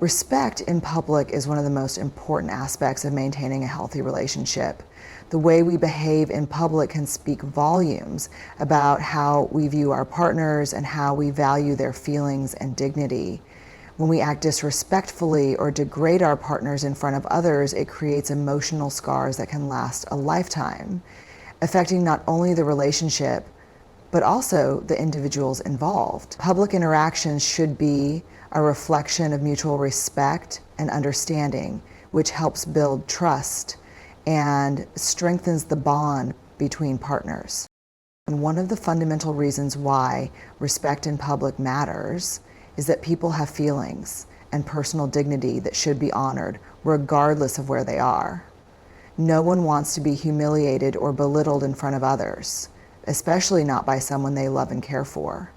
Respect in public is one of the most important aspects of maintaining a healthy relationship. The way we behave in public can speak volumes about how we view our partners and how we value their feelings and dignity. When we act disrespectfully or degrade our partners in front of others, it creates emotional scars that can last a lifetime, affecting not only the relationship, but also the individuals involved. Public interactions should be a reflection of mutual respect and understanding, which helps build trust and strengthens the bond between partners. And one of the fundamental reasons why respect in public matters is that people have feelings and personal dignity that should be honored regardless of where they are. No one wants to be humiliated or belittled in front of others, especially not by someone they love and care for.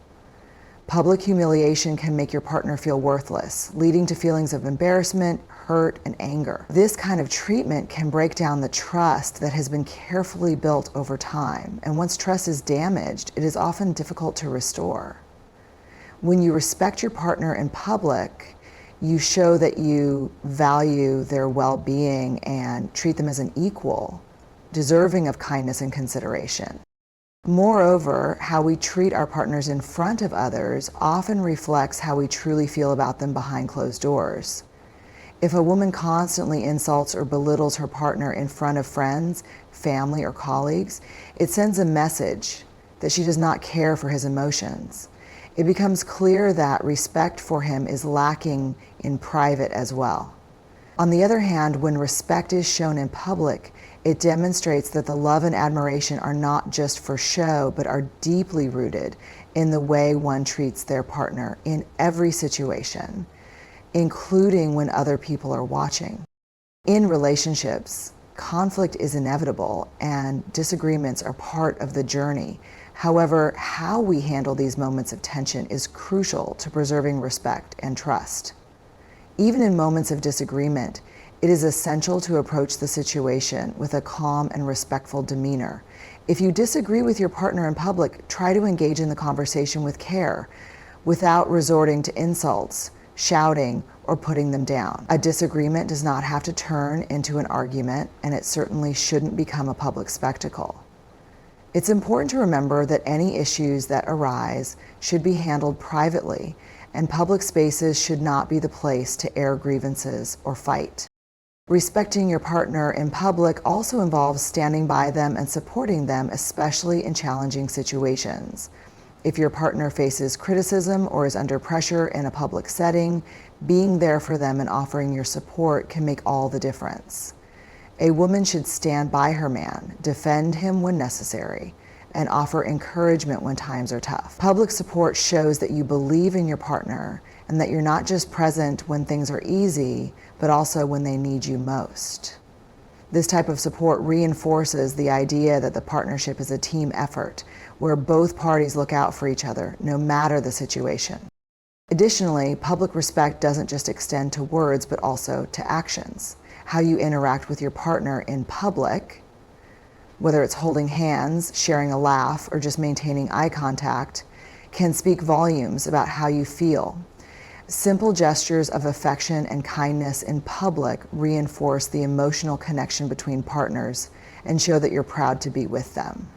Public humiliation can make your partner feel worthless, leading to feelings of embarrassment, hurt, and anger. This kind of treatment can break down the trust that has been carefully built over time, and once trust is damaged, it is often difficult to restore. When you respect your partner in public, you show that you value their well-being and treat them as an equal, deserving of kindness and consideration. Moreover, how we treat our partners in front of others often reflects how we truly feel about them behind closed doors. If a woman constantly insults or belittles her partner in front of friends, family, or colleagues, it sends a message that she does not care for his emotions. It becomes clear that respect for him is lacking in private as well. On the other hand, when respect is shown in public, it demonstrates that the love and admiration are not just for show, but are deeply rooted in the way one treats their partner in every situation, including when other people are watching. In relationships, conflict is inevitable and disagreements are part of the journey. However, how we handle these moments of tension is crucial to preserving respect and trust. Even in moments of disagreement, it is essential to approach the situation with a calm and respectful demeanor. If you disagree with your partner in public, try to engage in the conversation with care, without resorting to insults, shouting, or putting them down. A disagreement does not have to turn into an argument, and it certainly shouldn't become a public spectacle. It's important to remember that any issues that arise should be handled privately, and public spaces should not be the place to air grievances or fight. Respecting your partner in public also involves standing by them and supporting them, especially in challenging situations. If your partner faces criticism or is under pressure in a public setting, being there for them and offering your support can make all the difference. A woman should stand by her man, defend him when necessary, and offer encouragement when times are tough. Public support shows that you believe in your partner and that you're not just present when things are easy, but also when they need you most. This type of support reinforces the idea that the partnership is a team effort, where both parties look out for each other, no matter the situation. Additionally, public respect doesn't just extend to words, but also to actions. How you interact with your partner in public, whether it's holding hands, sharing a laugh, or just maintaining eye contact, can speak volumes about how you feel. Simple gestures of affection and kindness in public reinforce the emotional connection between partners and show that you're proud to be with them.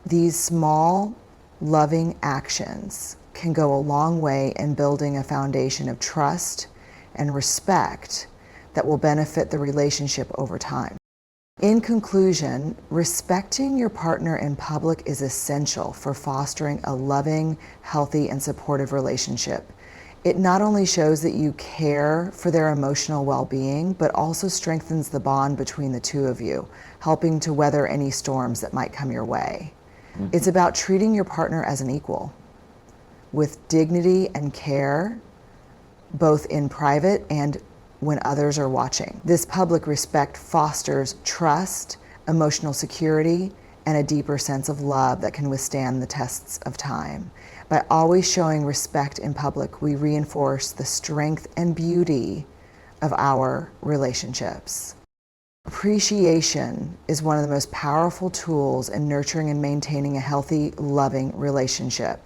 These small, loving actions can go a long way in building a foundation of trust and respect that will benefit the relationship over time. In conclusion, respecting your partner in public is essential for fostering a loving, healthy, and supportive relationship. It not only shows that you care for their emotional well-being, but also strengthens the bond between the two of you, helping to weather any storms that might come your way. It's about treating your partner as an equal, with dignity and care, both in private and when others are watching. This public respect fosters trust, emotional security, and a deeper sense of love that can withstand the tests of time. By always showing respect in public, we reinforce the strength and beauty of our relationships. Appreciation is one of the most powerful tools in nurturing and maintaining a healthy, loving relationship.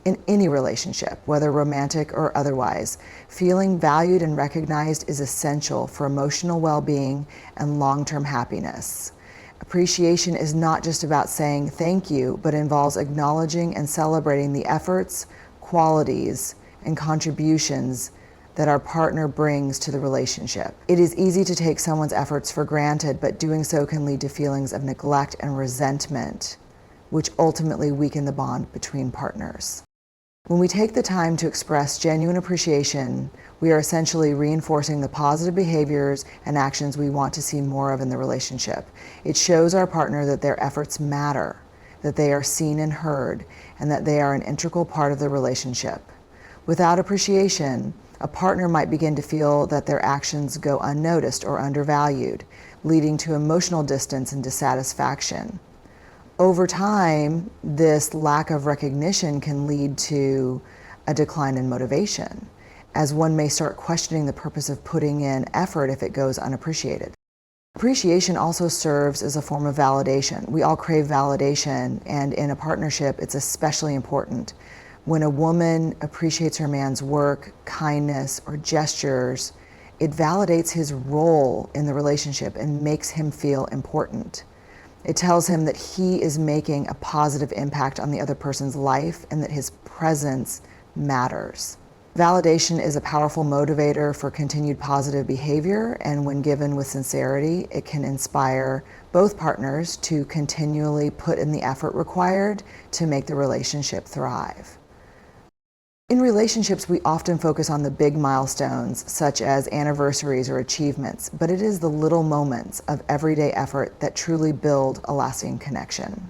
In any relationship, whether romantic or otherwise, feeling valued and recognized is essential for emotional well-being and long-term happiness. Appreciation is not just about saying thank you, but involves acknowledging and celebrating the efforts, qualities, and contributions that our partner brings to the relationship. It is easy to take someone's efforts for granted, but doing so can lead to feelings of neglect and resentment, which ultimately weaken the bond between partners. When we take the time to express genuine appreciation, we are essentially reinforcing the positive behaviors and actions we want to see more of in the relationship. It shows our partner that their efforts matter, that they are seen and heard, and that they are an integral part of the relationship. Without appreciation, a partner might begin to feel that their actions go unnoticed or undervalued, leading to emotional distance and dissatisfaction. Over time, this lack of recognition can lead to a decline in motivation, as one may start questioning the purpose of putting in effort if it goes unappreciated. Appreciation also serves as a form of validation. We all crave validation, and in a partnership, it's especially important. When a woman appreciates her man's work, kindness, or gestures, it validates his role in the relationship and makes him feel important. It tells him that he is making a positive impact on the other person's life and that his presence matters. Validation is a powerful motivator for continued positive behavior, and when given with sincerity, it can inspire both partners to continually put in the effort required to make the relationship thrive. In relationships, we often focus on the big milestones, such as anniversaries or achievements, but it is the little moments of everyday effort that truly build a lasting connection.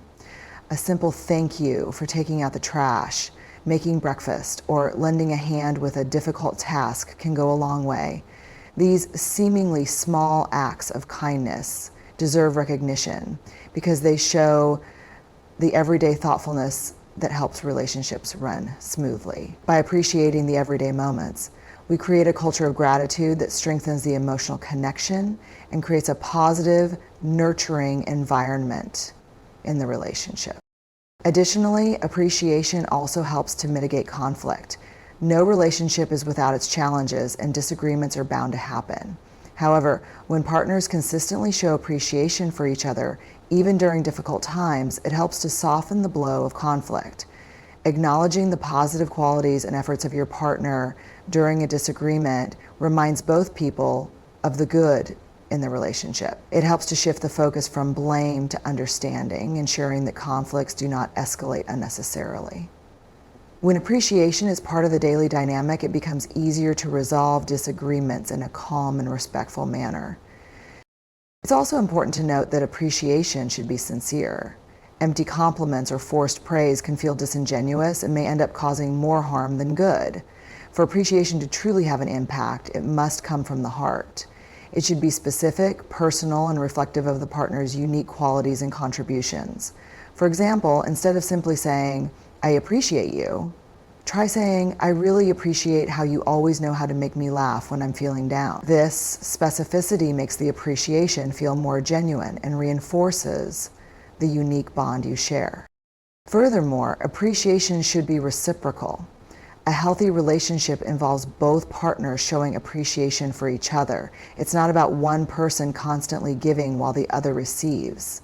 A simple thank you for taking out the trash, making breakfast, or lending a hand with a difficult task can go a long way. These seemingly small acts of kindness deserve recognition because they show the everyday thoughtfulness that helps relationships run smoothly. By appreciating the everyday moments, we create a culture of gratitude that strengthens the emotional connection and creates a positive, nurturing environment in the relationship. Additionally, appreciation also helps to mitigate conflict. No relationship is without its challenges, and disagreements are bound to happen. However, when partners consistently show appreciation for each other, even during difficult times, it helps to soften the blow of conflict. Acknowledging the positive qualities and efforts of your partner during a disagreement reminds both people of the good in the relationship. It helps to shift the focus from blame to understanding, ensuring that conflicts do not escalate unnecessarily. When appreciation is part of the daily dynamic, it becomes easier to resolve disagreements in a calm and respectful manner. It's also important to note that appreciation should be sincere. Empty compliments or forced praise can feel disingenuous and may end up causing more harm than good. For appreciation to truly have an impact, it must come from the heart. It should be specific, personal, and reflective of the partner's unique qualities and contributions. For example, instead of simply saying, "I appreciate you," try saying, "I really appreciate how you always know how to make me laugh when I'm feeling down." This specificity makes the appreciation feel more genuine and reinforces the unique bond you share. Furthermore, appreciation should be reciprocal. A healthy relationship involves both partners showing appreciation for each other. It's not about one person constantly giving while the other receives.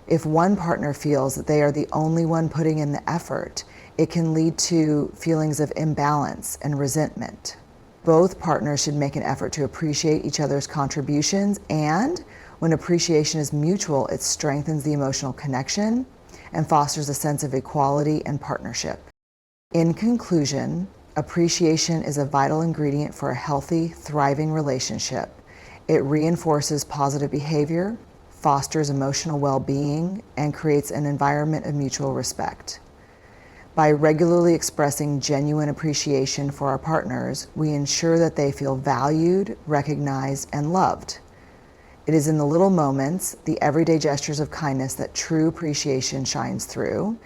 If one partner feels that they are the only one putting in the effort, it can lead to feelings of imbalance and resentment. Both partners should make an effort to appreciate each other's contributions, and when appreciation is mutual, it strengthens the emotional connection and fosters a sense of equality and partnership. In conclusion, appreciation is a vital ingredient for a healthy, thriving relationship. It reinforces positive behavior, fosters emotional well-being, and creates an environment of mutual respect. By regularly expressing genuine appreciation for our partners, we ensure that they feel valued, recognized, and loved. It is in the little moments, the everyday gestures of kindness, that true appreciation shines through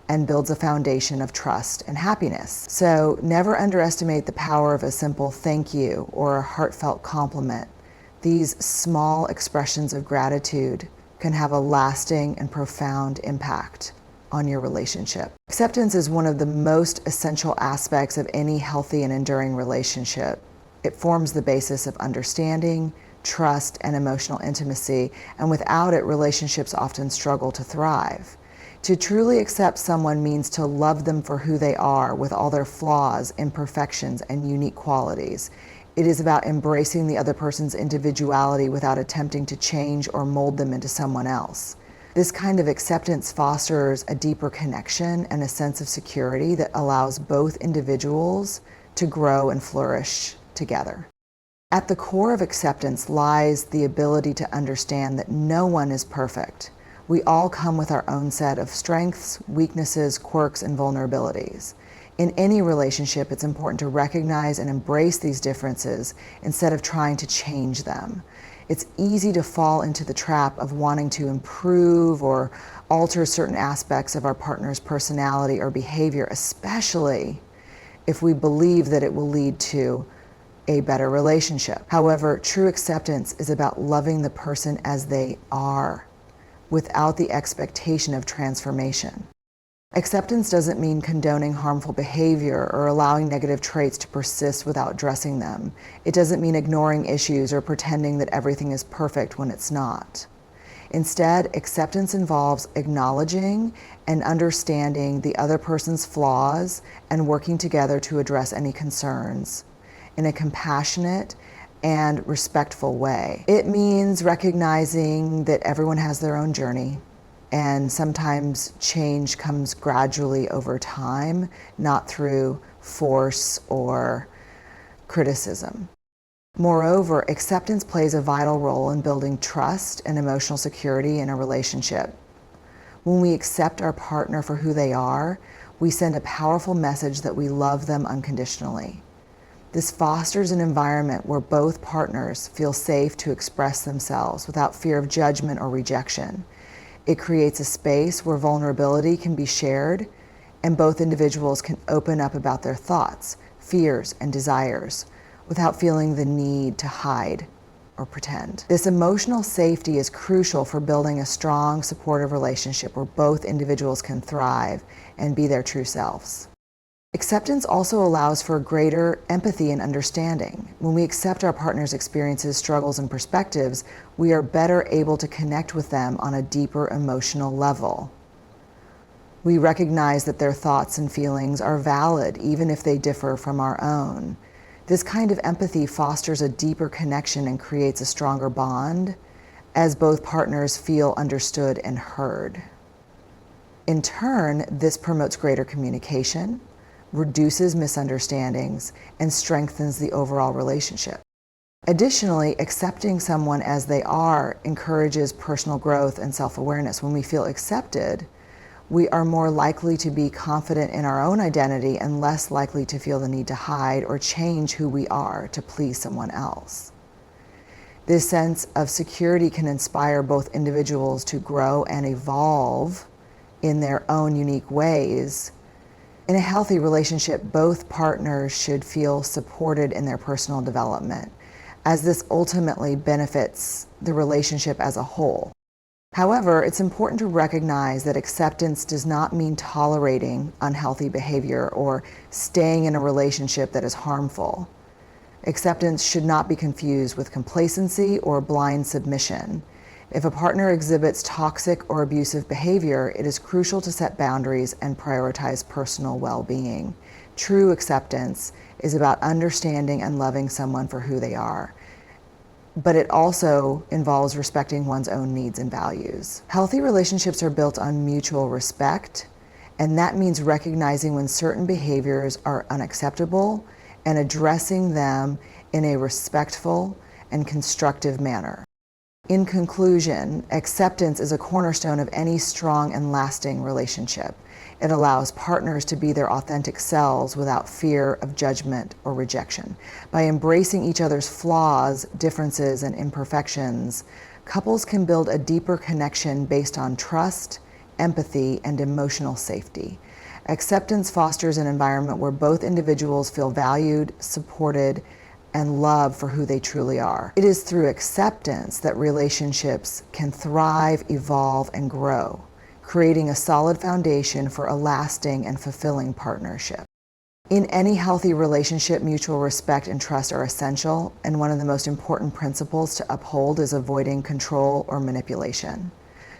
and builds a foundation of trust and happiness. So never underestimate the power of a simple thank you or a heartfelt compliment. These small expressions of gratitude can have a lasting and profound impact on your relationship. Acceptance is one of the most essential aspects of any healthy and enduring relationship. It forms the basis of understanding, trust, and emotional intimacy, and without it, relationships often struggle to thrive. To truly accept someone means to love them for who they are, with all their flaws, imperfections, and unique qualities. It is about embracing the other person's individuality without attempting to change or mold them into someone else. This kind of acceptance fosters a deeper connection and a sense of security that allows both individuals to grow and flourish together. At the core of acceptance lies the ability to understand that no one is perfect. We all come with our own set of strengths, weaknesses, quirks, and vulnerabilities. In any relationship, it's important to recognize and embrace these differences instead of trying to change them. It's easy to fall into the trap of wanting to improve or alter certain aspects of our partner's personality or behavior, especially if we believe that it will lead to a better relationship. However, true acceptance is about loving the person as they are, without the expectation of transformation. Acceptance doesn't mean condoning harmful behavior or allowing negative traits to persist without addressing them. It doesn't mean ignoring issues or pretending that everything is perfect when it's not. Instead, acceptance involves acknowledging and understanding the other person's flaws and working together to address any concerns in a compassionate and respectful way. It means recognizing that everyone has their own journey, and sometimes change comes gradually over time, not through force or criticism. Moreover, acceptance plays a vital role in building trust and emotional security in a relationship. When we accept our partner for who they are, we send a powerful message that we love them unconditionally. This fosters an environment where both partners feel safe to express themselves without fear of judgment or rejection. It creates a space where vulnerability can be shared and both individuals can open up about their thoughts, fears, and desires without feeling the need to hide or pretend. This emotional safety is crucial for building a strong, supportive relationship where both individuals can thrive and be their true selves. Acceptance also allows for greater empathy and understanding. When we accept our partner's experiences, struggles, and perspectives, we are better able to connect with them on a deeper emotional level. We recognize that their thoughts and feelings are valid, even if they differ from our own. This kind of empathy fosters a deeper connection and creates a stronger bond as both partners feel understood and heard. In turn, this promotes greater communication, reduces misunderstandings, and strengthens the overall relationship. Additionally, accepting someone as they are encourages personal growth and self-awareness. When we feel accepted, we are more likely to be confident in our own identity and less likely to feel the need to hide or change who we are to please someone else. This sense of security can inspire both individuals to grow and evolve in their own unique ways. In a healthy relationship, both partners should feel supported in their personal development, as this ultimately benefits the relationship as a whole. However, it's important to recognize that acceptance does not mean tolerating unhealthy behavior or staying in a relationship that is harmful. Acceptance should not be confused with complacency or blind submission. If a partner exhibits toxic or abusive behavior, it is crucial to set boundaries and prioritize personal well-being. True acceptance is about understanding and loving someone for who they are, but it also involves respecting one's own needs and values. Healthy relationships are built on mutual respect, and that means recognizing when certain behaviors are unacceptable and addressing them in a respectful and constructive manner. In conclusion, acceptance is a cornerstone of any strong and lasting relationship. It allows partners to be their authentic selves without fear of judgment or rejection. By embracing each other's flaws, differences, and imperfections, couples can build a deeper connection based on trust, empathy, and emotional safety. Acceptance fosters an environment where both individuals feel valued, supported, and loved for who they truly are. It is through acceptance that relationships can thrive, evolve, and grow. creating a solid foundation for a lasting and fulfilling partnership. In any healthy relationship, mutual respect and trust are essential, and one of the most important principles to uphold is avoiding control or manipulation.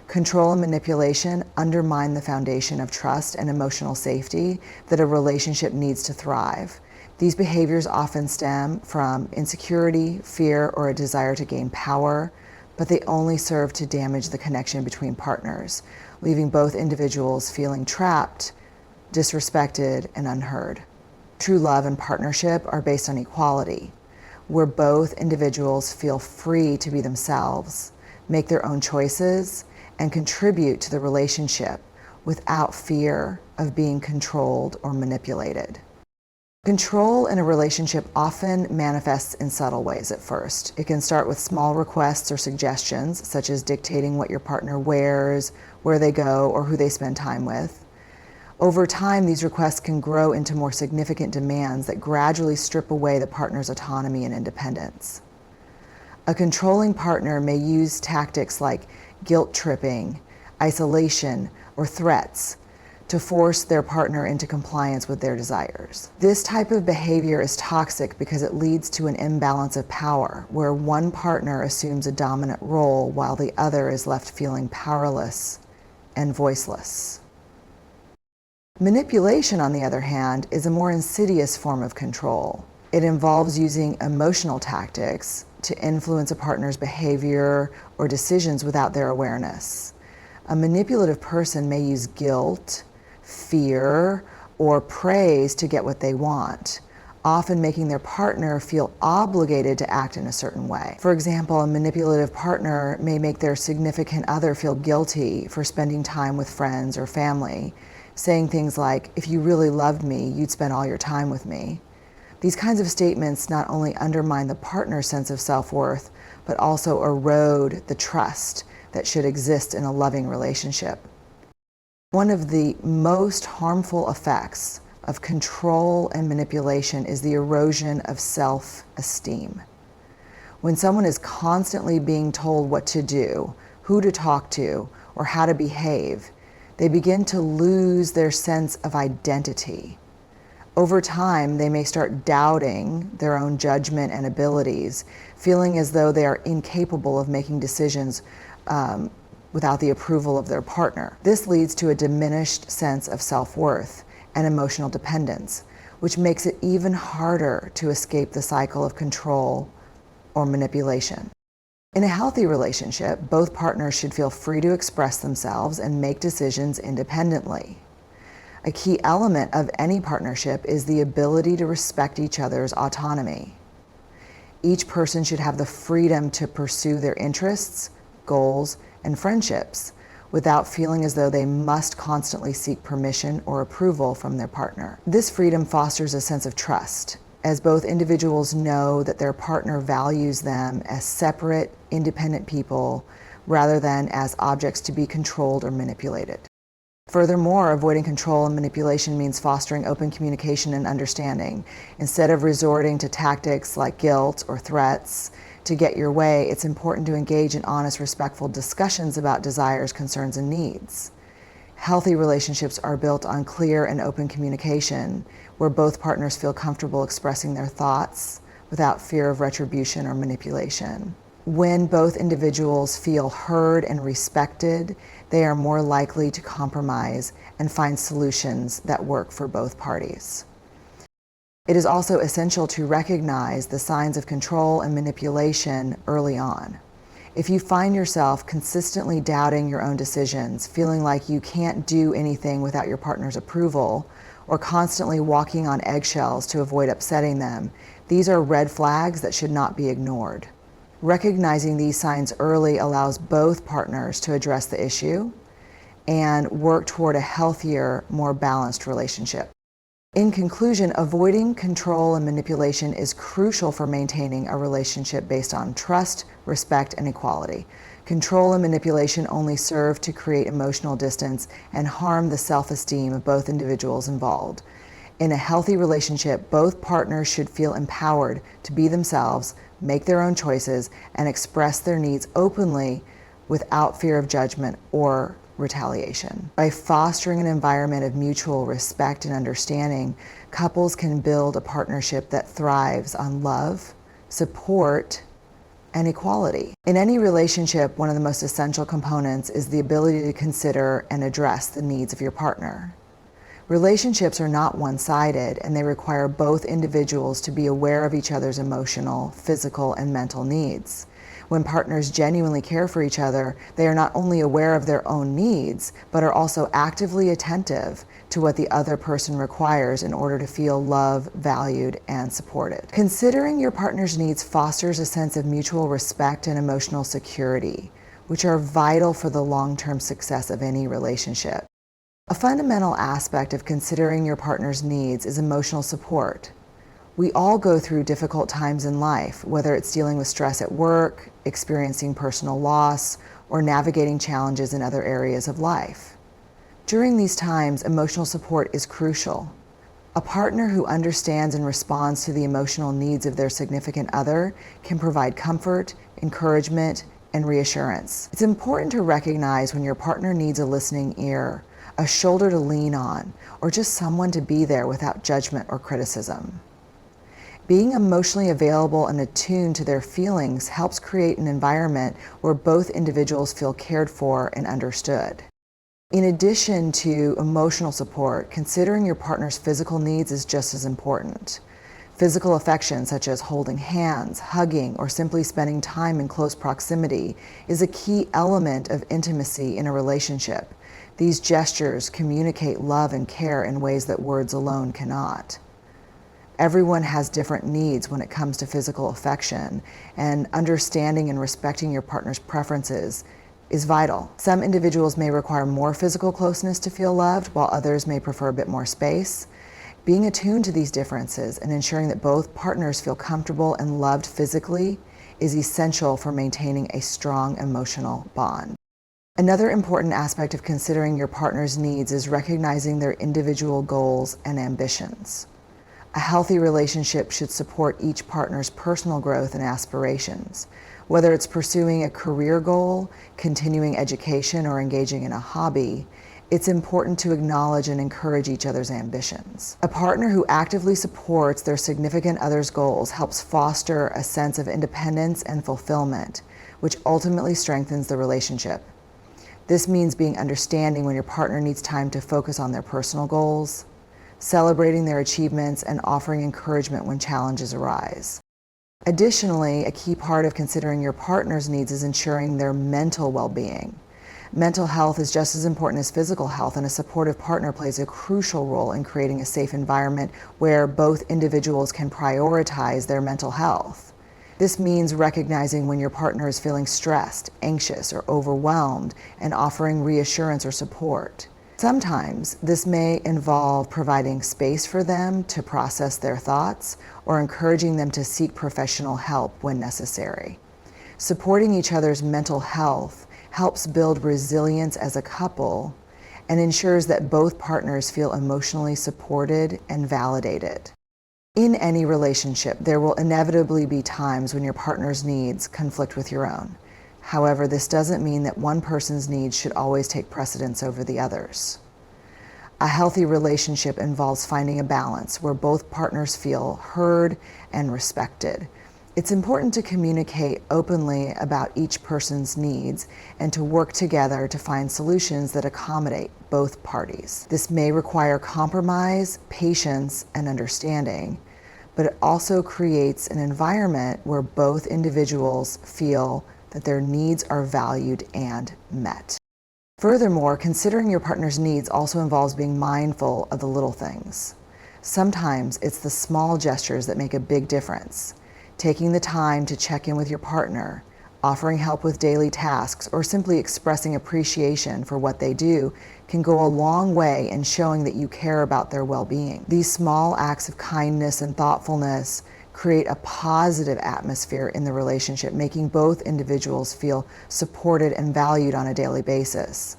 Control and manipulation undermine the foundation of trust and emotional safety that a relationship needs to thrive. These behaviors often stem from insecurity, fear, or a desire to gain power, but they only serve to damage the connection between partners, leaving both individuals feeling trapped, disrespected, and unheard. True love and partnership are based on equality, where both individuals feel free to be themselves, make their own choices, and contribute to the relationship without fear of being controlled or manipulated. Control in a relationship often manifests in subtle ways at first. It can start with small requests or suggestions, such as dictating what your partner wears, where they go, or who they spend time with. Over time, these requests can grow into more significant demands that gradually strip away the partner's autonomy and independence. A controlling partner may use tactics like guilt tripping, isolation, or threats to force their partner into compliance with their desires. This type of behavior is toxic because it leads to an imbalance of power, where one partner assumes a dominant role while the other is left feeling powerless and voiceless. Manipulation, on the other hand, is a more insidious form of control. It involves using emotional tactics to influence a partner's behavior or decisions without their awareness. A manipulative person may use guilt, fear, or praise to get what they want, often making their partner feel obligated to act in a certain way. For example, a manipulative partner may make their significant other feel guilty for spending time with friends or family, saying things like, "If you really loved me, you'd spend all your time with me." These kinds of statements not only undermine the partner's sense of self-worth, but also erode the trust that should exist in a loving relationship. One of the most harmful effects of control and manipulation is the erosion of self-esteem. When someone is constantly being told what to do, who to talk to, or how to behave, they begin to lose their sense of identity. Over time, they may start doubting their own judgment and abilities, feeling as though they are incapable of making decisions without the approval of their partner. This leads to a diminished sense of self-worth and emotional dependence, which makes it even harder to escape the cycle of control or manipulation. In a healthy relationship, both partners should feel free to express themselves and make decisions independently. A key element of any partnership is the ability to respect each other's autonomy. Each person should have the freedom to pursue their interests, goals, and friendships without feeling as though they must constantly seek permission or approval from their partner. This freedom fosters a sense of trust, as both individuals know that their partner values them as separate, independent people rather than as objects to be controlled or manipulated. Furthermore, avoiding control and manipulation means fostering open communication and understanding. Instead of resorting to tactics like guilt or threats to get your way, it's important to engage in honest, respectful discussions about desires, concerns, and needs. Healthy relationships are built on clear and open communication, where both partners feel comfortable expressing their thoughts without fear of retribution or manipulation. When both individuals feel heard and respected, they are more likely to compromise and find solutions that work for both parties. It is also essential to recognize the signs of control and manipulation early on. If you find yourself consistently doubting your own decisions, feeling like you can't do anything without your partner's approval, or constantly walking on eggshells to avoid upsetting them, these are red flags that should not be ignored. Recognizing these signs early allows both partners to address the issue and work toward a healthier, more balanced relationship. In conclusion, avoiding control and manipulation is crucial for maintaining a relationship based on trust, respect, and equality. Control and manipulation only serve to create emotional distance and harm the self-esteem of both individuals involved. In a healthy relationship, both partners should feel empowered to be themselves, make their own choices, and express their needs openly without fear of judgment or retaliation. By fostering an environment of mutual respect and understanding, couples can build a partnership that thrives on love, support, and equality. In any relationship, one of the most essential components is the ability to consider and address the needs of your partner. Relationships are not one-sided, and they require both individuals to be aware of each other's emotional, physical, and mental needs. When partners genuinely care for each other, they are not only aware of their own needs, but are also actively attentive to what the other person requires in order to feel loved, valued, and supported. Considering your partner's needs fosters a sense of mutual respect and emotional security, which are vital for the long-term success of any relationship. A fundamental aspect of considering your partner's needs is emotional support. We all go through difficult times in life, whether it's dealing with stress at work, experiencing personal loss, or navigating challenges in other areas of life. During these times, emotional support is crucial. A partner who understands and responds to the emotional needs of their significant other can provide comfort, encouragement, and reassurance. It's important to recognize when your partner needs a listening ear, a shoulder to lean on, or just someone to be there without judgment or criticism. Being emotionally available and attuned to their feelings helps create an environment where both individuals feel cared for and understood. In addition to emotional support, considering your partner's physical needs is just as important. Physical affection, such as holding hands, hugging, or simply spending time in close proximity, is a key element of intimacy in a relationship. These gestures communicate love and care in ways that words alone cannot. Everyone has different needs when it comes to physical affection, and understanding and respecting your partner's preferences is vital. Some individuals may require more physical closeness to feel loved, while others may prefer a bit more space. Being attuned to these differences and ensuring that both partners feel comfortable and loved physically is essential for maintaining a strong emotional bond. Another important aspect of considering your partner's needs is recognizing their individual goals and ambitions. A healthy relationship should support each partner's personal growth and aspirations. Whether it's pursuing a career goal, continuing education, or engaging in a hobby, it's important to acknowledge and encourage each other's ambitions. A partner who actively supports their significant other's goals helps foster a sense of independence and fulfillment, which ultimately strengthens the relationship. This means being understanding when your partner needs time to focus on their personal goals, celebrating their achievements, and offering encouragement when challenges arise. Additionally, a key part of considering your partner's needs is ensuring their mental well-being. Mental health is just as important as physical health, and a supportive partner plays a crucial role in creating a safe environment where both individuals can prioritize their mental health. This means recognizing when your partner is feeling stressed, anxious, or overwhelmed, and offering reassurance or support. Sometimes this may involve providing space for them to process their thoughts or encouraging them to seek professional help when necessary. Supporting each other's mental health helps build resilience as a couple and ensures that both partners feel emotionally supported and validated. In any relationship, there will inevitably be times when your partner's needs conflict with your own. However, this doesn't mean that one person's needs should always take precedence over the other's. A healthy relationship involves finding a balance where both partners feel heard and respected. It's important to communicate openly about each person's needs and to work together to find solutions that accommodate both parties. This may require compromise, patience, and understanding, but it also creates an environment where both individuals feel that their needs are valued and met. Furthermore, considering your partner's needs also involves being mindful of the little things. Sometimes it's the small gestures that make a big difference. Taking the time to check in with your partner, offering help with daily tasks, or simply expressing appreciation for what they do can go a long way in showing that you care about their well-being. These small acts of kindness and thoughtfulness create a positive atmosphere in the relationship, making both individuals feel supported and valued on a daily basis.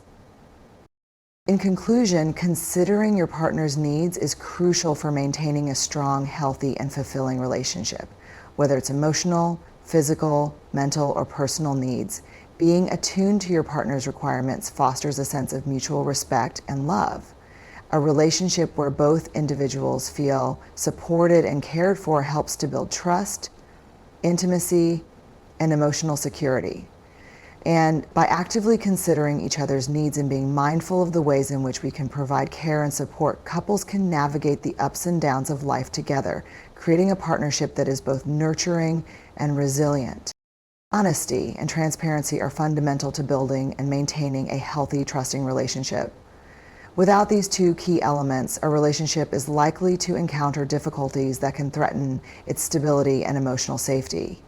In conclusion, considering your partner's needs is crucial for maintaining a strong, healthy, and fulfilling relationship. Whether it's emotional, physical, mental, or personal needs, Being attuned to your partner's requirements fosters a sense of mutual respect and love. A relationship where both individuals feel supported and cared for helps to build trust, intimacy, and emotional security. And by actively considering each other's needs and being mindful of the ways in which we can provide care and support, couples can navigate the ups and downs of life together, creating a partnership that is both nurturing and resilient. Honesty and transparency are fundamental to building and maintaining a healthy, trusting relationship. Without these two key elements, a relationship is likely to encounter difficulties that can threaten its stability and emotional safety.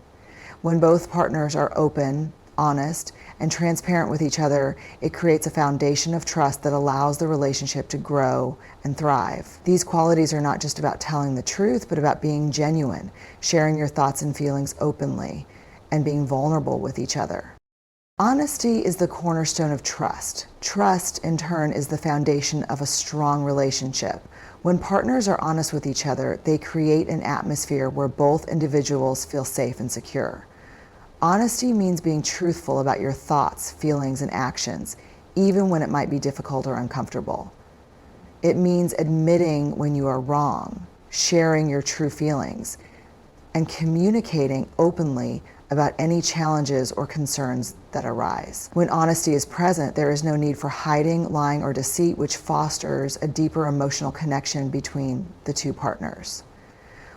When both partners are open, honest, and transparent with each other, it creates a foundation of trust that allows the relationship to grow and thrive. These qualities are not just about telling the truth, but about being genuine, sharing your thoughts and feelings openly, and being vulnerable with each other. Honesty is the cornerstone of trust. Trust, in turn, is the foundation of a strong relationship. When partners are honest with each other, they create an atmosphere where both individuals feel safe and secure. Honesty means being truthful about your thoughts, feelings, and actions, even when it might be difficult or uncomfortable. It means admitting when you are wrong, sharing your true feelings, and communicating openly about any challenges or concerns that arise. When honesty is present, there is no need for hiding, lying, or deceit, which fosters a deeper emotional connection between the two partners.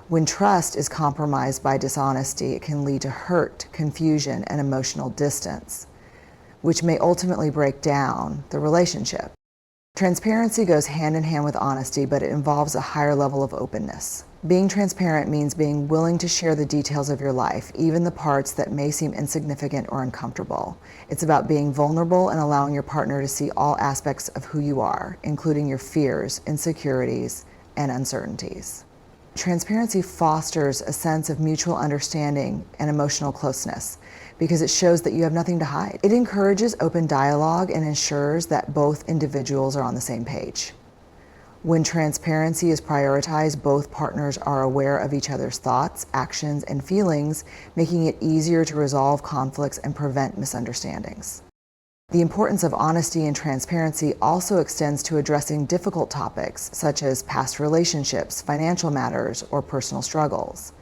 When trust is compromised by dishonesty, it can lead to hurt, confusion, and emotional distance, which may ultimately break down the relationship. Transparency goes hand in hand with honesty, but it involves a higher level of openness. Being transparent means being willing to share the details of your life, even the parts that may seem insignificant or uncomfortable. It's about being vulnerable and allowing your partner to see all aspects of who you are, including your fears, insecurities, and uncertainties. Transparency fosters a sense of mutual understanding and emotional closeness because it shows that you have nothing to hide. It encourages open dialogue and ensures that both individuals are on the same page. When transparency is prioritized, both partners are aware of each other's thoughts, actions, and feelings, making it easier to resolve conflicts and prevent misunderstandings. The importance of honesty and transparency also extends to addressing difficult topics such as past relationships, financial matters, or personal struggles.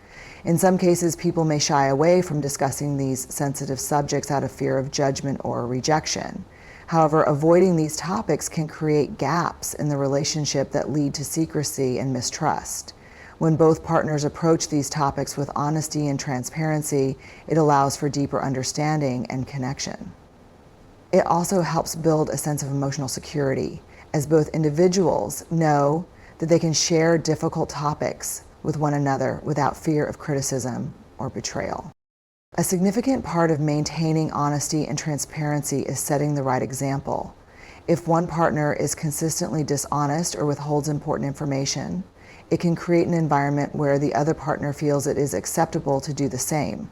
In some cases, people may shy away from discussing these sensitive subjects out of fear of judgment or rejection. However, avoiding these topics can create gaps in the relationship that lead to secrecy and mistrust. When both partners approach these topics with honesty and transparency, it allows for deeper understanding and connection. It also helps build a sense of emotional security, as both individuals know that they can share difficult topics with one another without fear of criticism or betrayal. A significant part of maintaining honesty and transparency is setting the right example. If one partner is consistently dishonest or withholds important information, it can create an environment where the other partner feels it is acceptable to do the same.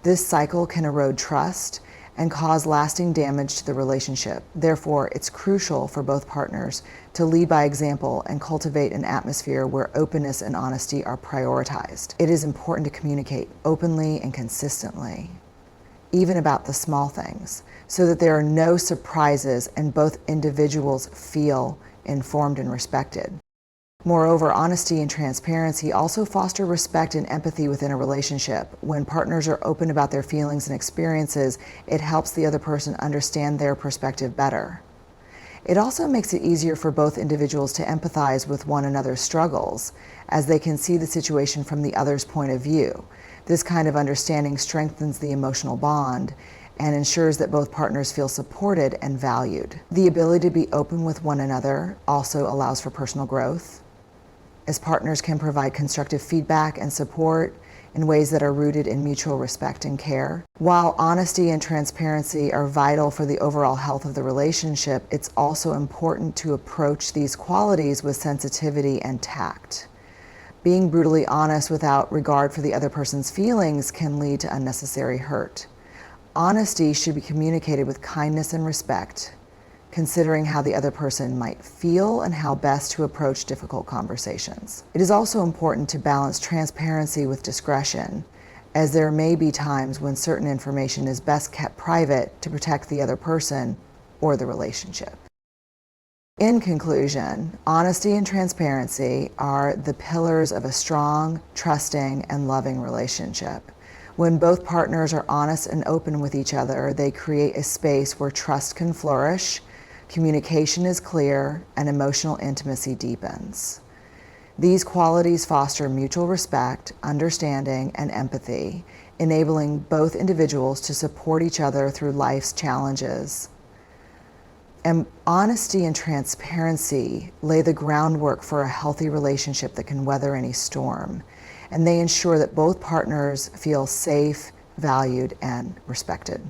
This cycle can erode trust and cause lasting damage to the relationship. Therefore, it's crucial for both partners to lead by example and cultivate an atmosphere where openness and honesty are prioritized. It is important to communicate openly and consistently, even about the small things, so that there are no surprises and both individuals feel informed and respected. Moreover, honesty and transparency also foster respect and empathy within a relationship. When partners are open about their feelings and experiences, it helps the other person understand their perspective better. It also makes it easier for both individuals to empathize with one another's struggles, as they can see the situation from the other's point of view. This kind of understanding strengthens the emotional bond and ensures that both partners feel supported and valued. The ability to be open with one another also allows for personal growth, as partners can provide constructive feedback and support in ways that are rooted in mutual respect and care. While honesty and transparency are vital for the overall health of the relationship, it's also important to approach these qualities with sensitivity and tact. Being brutally honest without regard for the other person's feelings can lead to unnecessary hurt. Honesty should be communicated with kindness and respect, considering how the other person might feel and how best to approach difficult conversations. It is also important to balance transparency with discretion, as there may be times when certain information is best kept private to protect the other person or the relationship. In conclusion, honesty and transparency are the pillars of a strong, trusting, and loving relationship. When both partners are honest and open with each other, they create a space where trust can flourish, communication is clear, and emotional intimacy deepens. These qualities foster mutual respect, understanding, and empathy, enabling both individuals to support each other through life's challenges. And honesty and transparency lay the groundwork for a healthy relationship that can weather any storm. And they ensure that both partners feel safe, valued, and respected.